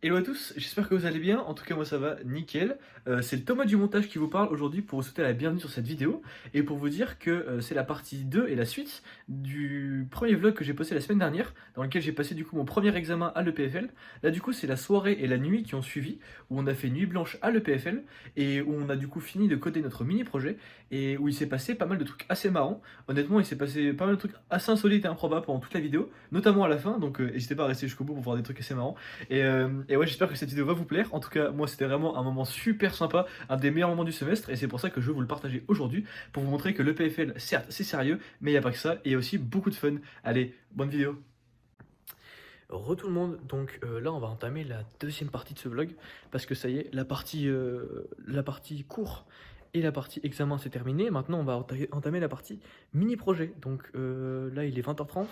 Hello à tous, j'espère que vous allez bien, en tout cas moi ça va nickel. C'est le Thomas du montage qui vous parle aujourd'hui pour vous souhaiter la bienvenue sur cette vidéo et pour vous dire que c'est la partie 2 et la suite du premier vlog que j'ai posté la semaine dernière dans lequel j'ai passé du coup mon premier examen à l'EPFL. Là du coup c'est la soirée et la nuit qui ont suivi où on a fait nuit blanche à l'EPFL et où on a du coup fini de coder notre mini projet et où il s'est passé pas mal de trucs assez marrants. Honnêtement il s'est passé pas mal de trucs assez insolites et improbables pendant toute la vidéo, notamment à la fin, donc n'hésitez pas à rester jusqu'au bout pour voir des trucs assez marrants. Et ouais, j'espère que cette vidéo va vous plaire. En tout cas, moi, c'était vraiment un moment super sympa, un des meilleurs moments du semestre, et c'est pour ça que je veux vous le partager aujourd'hui, pour vous montrer que le PFL, certes, c'est sérieux, mais il n'y a pas que ça, et il y a aussi beaucoup de fun. Allez, bonne vidéo. Re tout le monde, donc là on va entamer la deuxième partie de ce vlog, parce que ça y est, la partie cours et la partie examen c'est terminé. Maintenant on va entamer la partie mini-projet, donc là il est 20h30,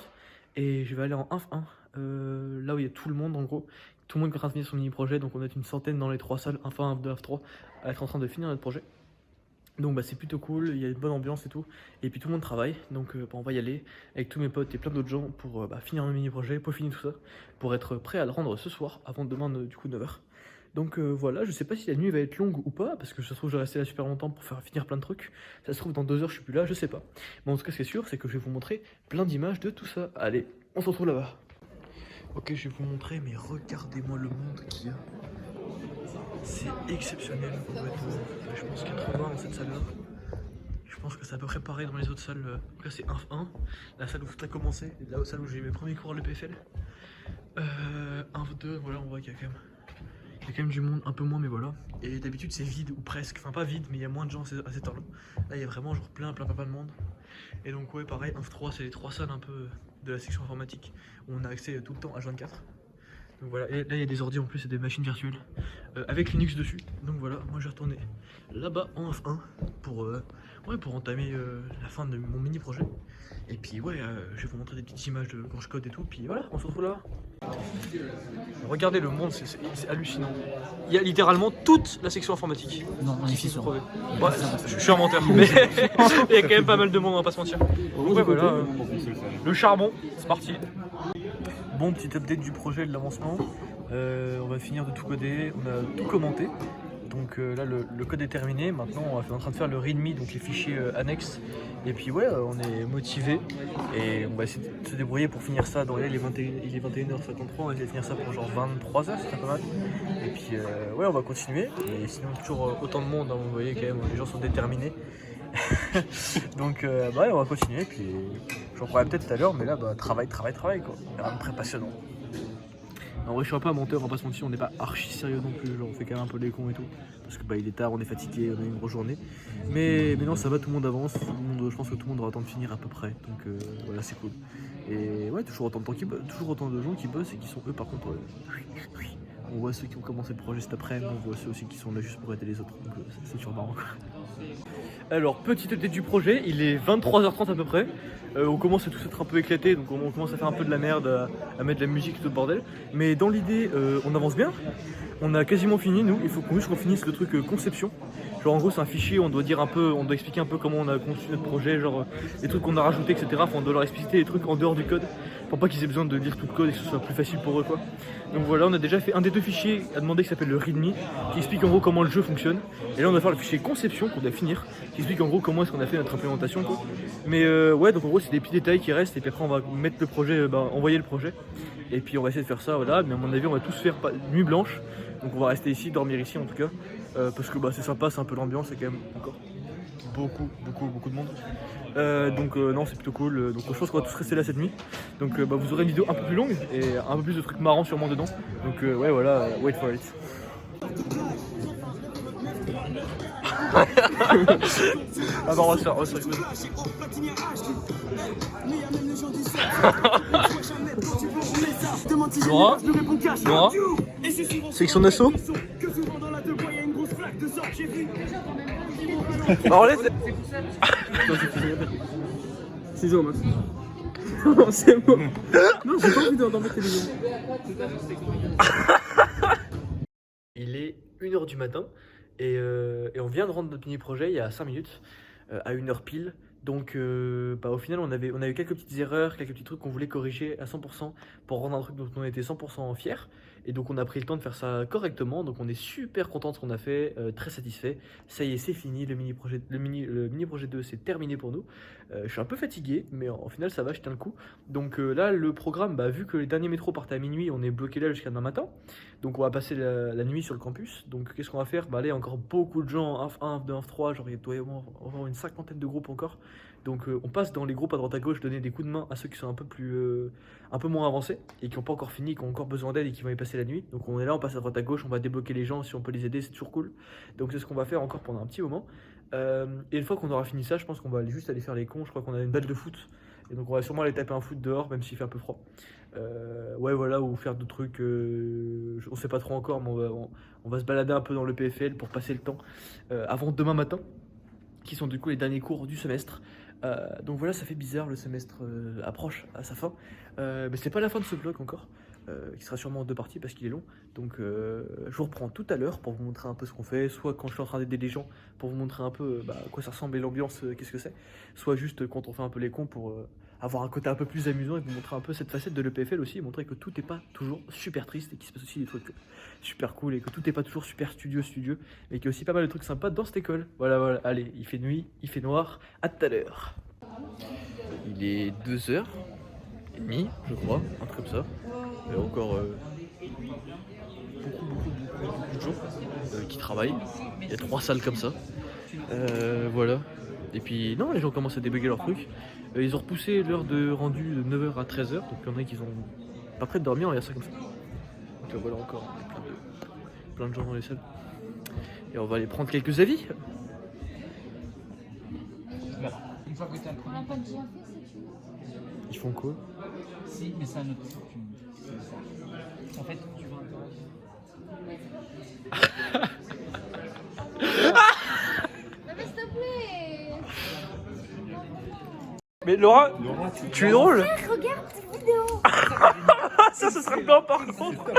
et je vais aller en 1-1, là où il y a tout le monde en gros. Tout le monde est en train de finir son mini-projet, donc on est une centaine dans les trois salles, 1-1, 1-2, 1-3, à être en train de finir notre projet. Donc bah, c'est plutôt cool, il y a une bonne ambiance et tout. Et puis tout le monde travaille, donc bah, on va y aller avec tous mes potes et plein d'autres gens pour bah, finir un mini-projet, peaufiner tout ça, pour être prêt à le rendre ce soir, avant demain du coup 9h. Donc voilà, je sais pas si la nuit va être longue ou pas, parce que ça se trouve je vais rester là super longtemps pour faire finir plein de trucs. Ça se trouve dans 2 heures je suis plus là, je sais pas. Mais en tout cas ce qui est sûr, c'est que je vais vous montrer plein d'images de tout ça. Allez, on se retrouve là-bas. Ok, je vais vous montrer, mais regardez-moi le monde qu'il y a. C'est exceptionnel, honnêtement. Je pense 80 dans cette salle-là. Je pense que c'est à peu près pareil dans les autres salles. Donc là, c'est 1-1, la salle où tout a commencé, et la salle où j'ai eu mes premiers cours à l'EPFL. 1-2, voilà, on voit qu'il y a quand même du monde, un peu moins, mais voilà. Et d'habitude, c'est vide, ou presque. Enfin, pas vide, mais il y a moins de gens à cette heure-là. Là, il y a vraiment genre plein de monde. Et donc, ouais, pareil, 1-3, c'est les 3 salles un peu de la section informatique où on a accès tout le temps à H24. Donc voilà, et là il y a des ordi en plus et des machines virtuelles avec Linux dessus. Donc voilà, moi je vais retourner là-bas en F1 pour entamer la fin de mon mini projet. Et puis ouais, je vais vous montrer des petites images de quand je code et tout. Puis voilà, on se retrouve là. Regardez le monde, c'est hallucinant. Il y a littéralement toute la section informatique qui finit ce projet. Ouais, je suis un menteur, mais il y a quand même pas mal de monde, on va pas se mentir. Donc ouais, voilà, le charbon, c'est parti. Bon, petit update du projet, de l'avancement. On va finir de tout coder, on a tout commenté. Donc là, le code est terminé. Maintenant, on est en train de faire le readme, donc les fichiers annexes. Et puis ouais, on est motivé et on va essayer de se débrouiller pour finir ça. Dans il est 21h53, on va essayer de finir ça pour genre 23h, c'est pas mal. Et puis ouais, on va continuer. Et sinon, toujours autant de monde, hein, vous voyez quand même, les gens sont déterminés. Donc bah ouais, on va continuer. Puis j'en parlerai peut-être tout à l'heure, mais là, bah, travail quoi. Rien de très passionnant. En vrai, je suis un peu un menteur, on va pas se mentir, on n'est pas archi sérieux non plus, genre on fait quand même un peu les cons et tout. Parce que bah il est tard, on est fatigué, on a eu une grosse journée. Mais non, ça va, tout le monde avance, je pense que tout le monde aura le temps de finir à peu près. Donc voilà, c'est cool. Et ouais, toujours autant de gens qui bossent et qui sont eux par contre. On voit ceux qui ont commencé le projet cet après-midi, on voit ceux aussi qui sont là juste pour aider les autres. Donc c'est toujours marrant quoi. Alors, petite update du projet, il est 23h30 à peu près. On commence à tous être un peu éclatés, donc on commence à faire un peu de la merde, à mettre de la musique et tout le bordel. Mais dans l'idée, on avance bien. On a quasiment fini, nous. Il faut juste qu'on finisse le truc conception. Genre en gros c'est un fichier, on doit dire un peu, on doit expliquer un peu comment on a conçu notre projet, genre les trucs qu'on a rajoutés, etc. Enfin, on doit leur expliquer les trucs en dehors du code, pour pas qu'ils aient besoin de lire tout le code et que ce soit plus facile pour eux quoi. Donc voilà, on a déjà fait un des 2 fichiers à demander qui s'appelle le readme, qui explique en gros comment le jeu fonctionne. Et là on va faire le fichier conception qu'on doit finir, qui explique en gros comment est-ce qu'on a fait notre implémentation quoi. Mais ouais, donc en gros c'est des petits détails qui restent et puis après on va mettre le projet, envoyer le projet. Et puis on va essayer de faire ça, voilà, mais à mon avis on va tous faire nuit blanche. Donc on va rester ici, dormir ici en tout cas, parce que bah, c'est sympa, c'est un peu l'ambiance, c'est quand même encore beaucoup de monde. Donc non, c'est plutôt cool, donc je pense qu'on va tous rester là cette nuit. Donc bah, vous aurez une vidéo un peu plus longue et un peu plus de trucs marrants sûrement dedans. Donc ouais voilà, wait for it. Ah bah on va se faire Laura, section d'assaut. Bah on laisse. Ciseaux, Max. Non, c'est bon. Non, j'ai pas envie d'en mettre les deux. Il est 1h du matin et on vient de rendre notre mini projet il y a 5 minutes à 1h pile. Donc bah, au final on a eu quelques petites erreurs, quelques petits trucs qu'on voulait corriger à 100% pour rendre un truc dont on était 100% fier. Et donc on a pris le temps de faire ça correctement, donc on est super content de ce qu'on a fait, très satisfait. Ça y est, c'est fini, le mini projet 2 c'est terminé pour nous. Je suis un peu fatigué, mais en final ça va, je tiens le coup. Donc là le programme, bah, vu que les derniers métros partaient à minuit, on est bloqué là jusqu'à demain matin. Donc on va passer la nuit sur le campus. Donc qu'est-ce qu'on va faire? Bah là il y a encore beaucoup de gens, Inf 1, Inf 2, Inf 3, genre il doit y avoir une cinquantaine de groupes encore. Donc on passe dans les groupes à droite à gauche, donner des coups de main à ceux qui sont un peu moins avancés et qui n'ont pas encore fini, qui ont encore besoin d'aide et qui vont y passer la nuit. Donc on est là, on passe à droite à gauche, on va débloquer les gens si on peut les aider, c'est toujours cool. Donc c'est ce qu'on va faire encore pendant un petit moment. Et une fois qu'on aura fini ça, je pense qu'on va juste aller faire les cons. Je crois qu'on a une balle de foot. Et donc on va sûrement aller taper un foot dehors, même s'il fait un peu froid. Ouais voilà, ou faire d'autres trucs, on sait pas trop encore, mais on va se balader un peu dans le PFL pour passer le temps avant demain matin, qui sont du coup les derniers cours du semestre. Donc voilà, ça fait bizarre, le semestre approche à sa fin. Mais c'est pas la fin de ce vlog encore, qui sera sûrement en deux parties parce qu'il est long. Donc je vous reprends tout à l'heure pour vous montrer un peu ce qu'on fait, soit quand je suis en train d'aider les gens pour vous montrer un peu à quoi ça ressemble et l'ambiance, qu'est-ce que c'est, soit juste quand on fait un peu les cons pour avoir un côté un peu plus amusant et vous montrer un peu cette facette de l'EPFL aussi, et montrer que tout n'est pas toujours super triste et qu'il se passe aussi des trucs super cool et que tout n'est pas toujours super studieux, mais qu'il y a aussi pas mal de trucs sympas dans cette école. Voilà, voilà, allez, il fait nuit, il fait noir, à tout à l'heure. Il est 2h30, je crois, un truc comme ça. Il y a encore beaucoup de gens qui travaillent. Il y a 3 salles comme ça. Voilà. Et puis, non, les gens commencent à débugger leurs trucs. Ils ont repoussé l'heure de rendu de 9h à 13h. Donc, il y en a qui sont pas prêts de dormir, il y a ça comme ça. Donc, là, voilà encore, il y a plein de gens dans les salles. Et on va aller prendre quelques avis. Une fois que tu as On l'a pas déjà fait, c'est tu Ils font quoi? Si, mais c'est un autre truc. En fait, tu vas interagir. Non mais s'il te plaît. Mais Laura, tu es drôle. Regarde cette vidéo. Ça serait bien par contre.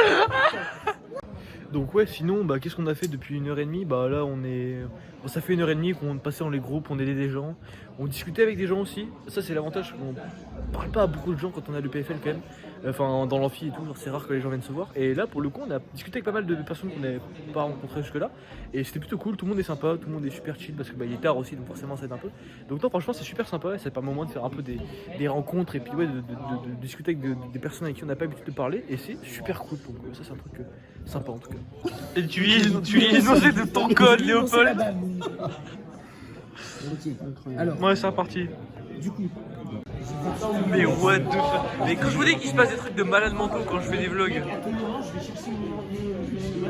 Donc ouais, sinon, qu'est-ce qu'on a fait depuis 1h30? Bah là, ça fait 1h30 qu'on passait dans les groupes, on aidait des gens, on discutait avec des gens aussi. Ça, c'est l'avantage, on parle pas à beaucoup de gens quand on a le PFL quand même. Enfin, dans l'amphi et tout, c'est rare que les gens viennent se voir. Et là, pour le coup, on a discuté avec pas mal de personnes qu'on n'avait pas rencontrées jusque-là. Et c'était plutôt cool, tout le monde est sympa, tout le monde est super chill parce que il est tard aussi, donc forcément ça aide un peu. Donc non, franchement, c'est super sympa et ça permet au moins de faire un peu des rencontres et puis ouais, de discuter avec des personnes avec qui on n'a pas l'habitude de parler. Et c'est super cool, donc ça c'est un truc sympa en tout cas. Et tu lis l'énoncé de ton code, Léopold. Alors, Ouais, c'est reparti. du coup, Mais what the fuck. Mais quand je vous dis qu'il se passe des trucs de malade mentaux quand je fais des vlogs.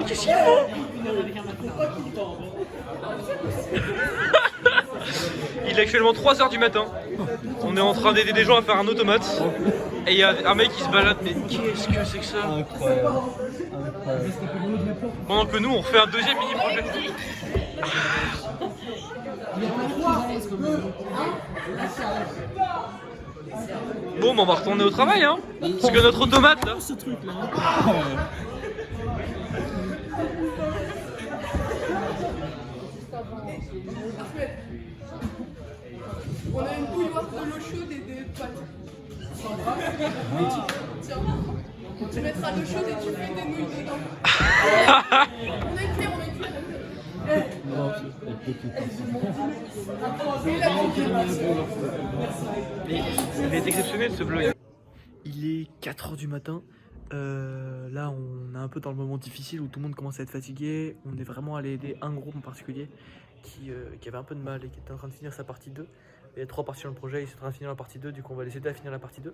Qu'est-ce qu'il faut? Il est actuellement 3h du matin. On est en train d'aider des gens à faire un automate. Et il y a un mec qui se balade. Mais qu'est-ce que c'est que ça? incroyable. Pendant que nous on refait un deuxième mini projet. Bon, on va retourner au travail, hein. Parce que notre automate là. Ce truc là. On a une bouilloire de l'eau chaude et des pâtes. Tiens, tu mettras l'eau chaude et tu fais des nouilles dedans. On est clair, on est clair. Il est exceptionnel ce vlog. Il est 4h du matin. Là, on est un peu dans le moment difficile où tout le monde commence à être fatigué. On est vraiment allé aider un groupe en particulier qui avait un peu de mal et qui était en train de finir sa partie 2. Il y a 3 parties dans le projet, il est en train de finir la partie 2, du coup on va les aider à finir la partie 2.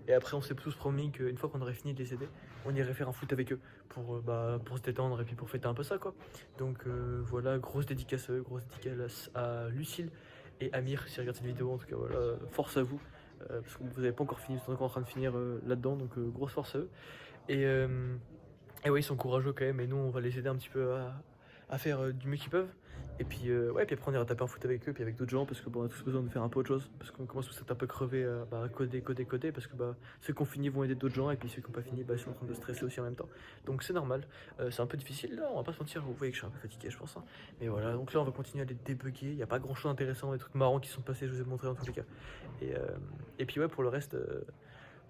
Et après on s'est tous promis qu'une fois qu'on aurait fini de les aider, on irait faire un foot avec eux pour se détendre et puis pour fêter un peu ça quoi. Donc voilà, grosse dédicace à Lucille et Amir si ils regardent cette vidéo. En tout cas voilà, force à vous, parce que vous n'avez pas encore fini, vous êtes encore en train de finir là-dedans, donc grosse force à eux. Et ouais, ils sont courageux quand même, et nous on va les aider un petit peu à faire du mieux qu'ils peuvent. Et puis ouais, puis après on ira taper un foot avec eux, puis avec d'autres gens, parce que on a tous besoin de faire un peu autre chose, parce qu'on commence tous à être un peu crevés à coder, parce que ceux qui ont fini vont aider d'autres gens, et puis ceux qui n'ont pas fini sont en train de stresser aussi en même temps. Donc c'est normal, c'est un peu difficile là, on va pas se mentir, vous voyez que je suis un peu fatigué je pense, hein. Mais voilà, donc là on va continuer à les débugger, il n'y a pas grand chose d'intéressant, des trucs marrants qui sont passés, je vous ai montré en tous les cas. Et puis ouais, pour le reste,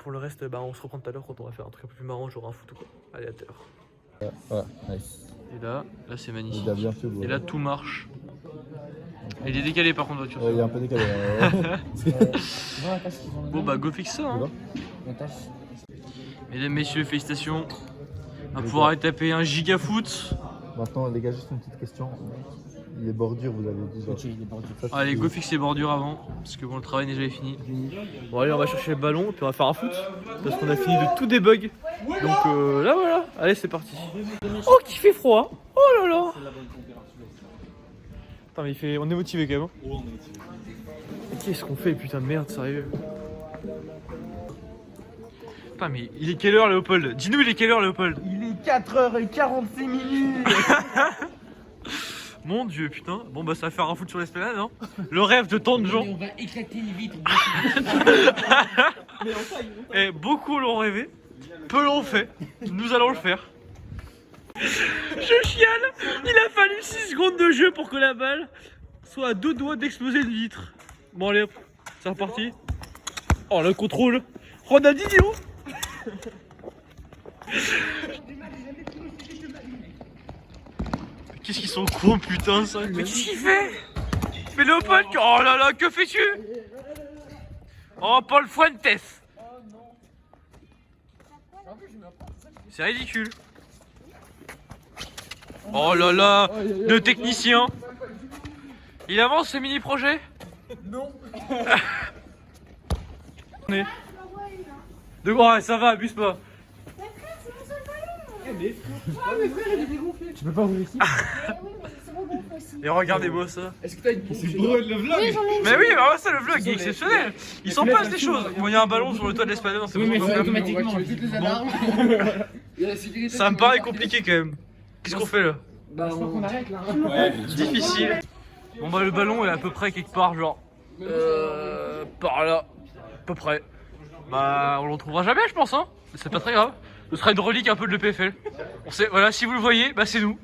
pour le reste, bah, on se reprend tout à l'heure quand on va faire un truc un peu plus marrant, genre un foot ou quoi. Allez, à tout à l'heure. Voilà, nice. Et là c'est magnifique. Il a bien fait. Et là, tout marche. Il est décalé par contre, voiture. Il est un peu décalé. Bon, bah, go fix ça. Hein. La tâche. Mesdames, messieurs, félicitations. On va pouvoir aller taper un gigafoot. Maintenant, les gars, juste une petite question. Les bordures, vous avez dit. Ok, les bordures. Allez, go fixer les bordures avant, parce que bon, le travail n'est jamais fini. Bon, allez, on va chercher le ballon, puis on va faire un foot, parce qu'on a fini de tout débug. Donc là, voilà, allez, c'est parti. Oh, qu'il fait froid! Oh là là! Attends, mais on est motivé quand même. Hein. Qu'est-ce qu'on fait, putain de merde, sérieux? Putain, mais il est quelle heure, Léopold? Dis-nous, il est quelle heure, Léopold? Il est 4h46 minutes. Mon dieu, putain. Bon, bah, ça va faire un foot sur l'esplanade, hein. Le rêve de tant de gens. On va éclater les vitres. Et beaucoup l'ont rêvé, peu l'ont fait. Nous allons le faire. Je chiale. Il a fallu 6 secondes de jeu pour que la balle soit à 2 doigts d'exploser une vitre. Bon, allez, hop, c'est reparti. Oh, le contrôle. Ronaldinho. Qu'est-ce qu'ils sont cons, putain, ça. Mais qu'est-ce qu'il fait? Mais Léopold, oh là là, que fais-tu? Oh, Paul Fuentes. C'est ridicule. Oh là là, le technicien. Il avance ce mini projet? Non. De quoi? Ça va, abuse pas. Tu peux pas ouvrir ici? Et regardez-moi ça. Est-ce que t'as une C'est beau le vlog. Oui, j'en ai une. Mais oui, bah ça, le vlog est exceptionnel. Il s'en passe des choses. Bon, il y a un ballon sur le toit de l'esplanade. Oui, mais c'est automatiquement. les alarmes. Ça me paraît compliqué quand même. Qu'est-ce qu'on fait là? Bah, on arrête là. Difficile. Bon bah le ballon est à peu près quelque part genre par là, à peu près. Bah on le retrouvera jamais je pense hein. C'est pas très grave. Ce sera une relique un peu de l'EPFL. On sait, voilà, si vous le voyez, bah c'est nous.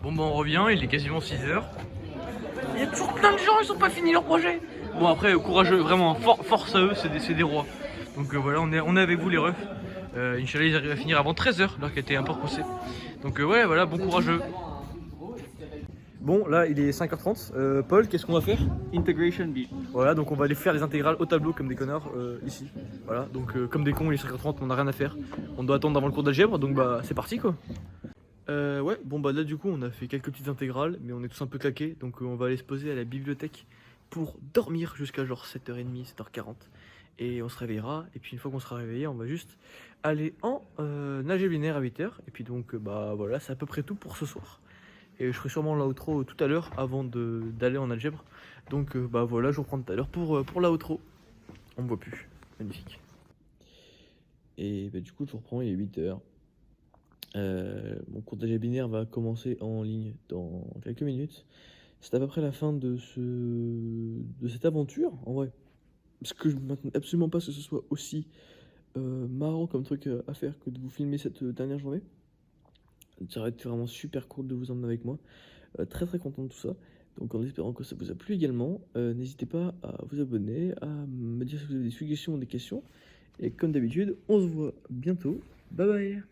Bon bah on revient, il est quasiment 6h. Il y a toujours plein de gens, ils ont pas fini leur projet. Bon après courageux, vraiment, force à eux, c'est des rois. Donc voilà, on est avec vous les refs. Inch'Allah ils arrivent à finir avant 13h, l'heure qui a été un peu repoussée. Donc ouais voilà, bon courageux. Bon là il est 5h30, Paul qu'est-ce qu'on va faire? Integration B. Voilà donc on va aller faire les intégrales au tableau comme des connards ici. Voilà donc comme des cons il est 5h30 on n'a rien à faire. On doit attendre avant le cours d'algèbre donc bah c'est parti quoi. Ouais bon bah là du coup on a fait quelques petites intégrales mais on est tous un peu claqués donc on va aller se poser à la bibliothèque pour dormir jusqu'à genre 7h30, 7h40 et on se réveillera et puis une fois qu'on sera réveillé on va juste aller en algèbre linéaire à 8h et puis donc bah voilà c'est à peu près tout pour ce soir. Et je ferai sûrement l'outro tout à l'heure avant d'aller en algèbre. Donc bah voilà, je vous reprends tout à l'heure pour l'outro. On me voit plus. Magnifique. Et bah, du coup, je vous reprends, il est 8h. Mon cours d'algèbre binaire va commencer en ligne dans quelques minutes. C'est à peu près la fin de cette aventure, en vrai. Parce que je ne m'attends absolument pas que ce soit aussi marrant comme truc à faire que de vous filmer cette dernière journée. Ça aurait été vraiment super cool de vous emmener avec moi. Très très content de tout ça. Donc en espérant que ça vous a plu également, n'hésitez pas à vous abonner, à me dire si vous avez des suggestions ou des questions. Et comme d'habitude, on se voit bientôt. Bye bye.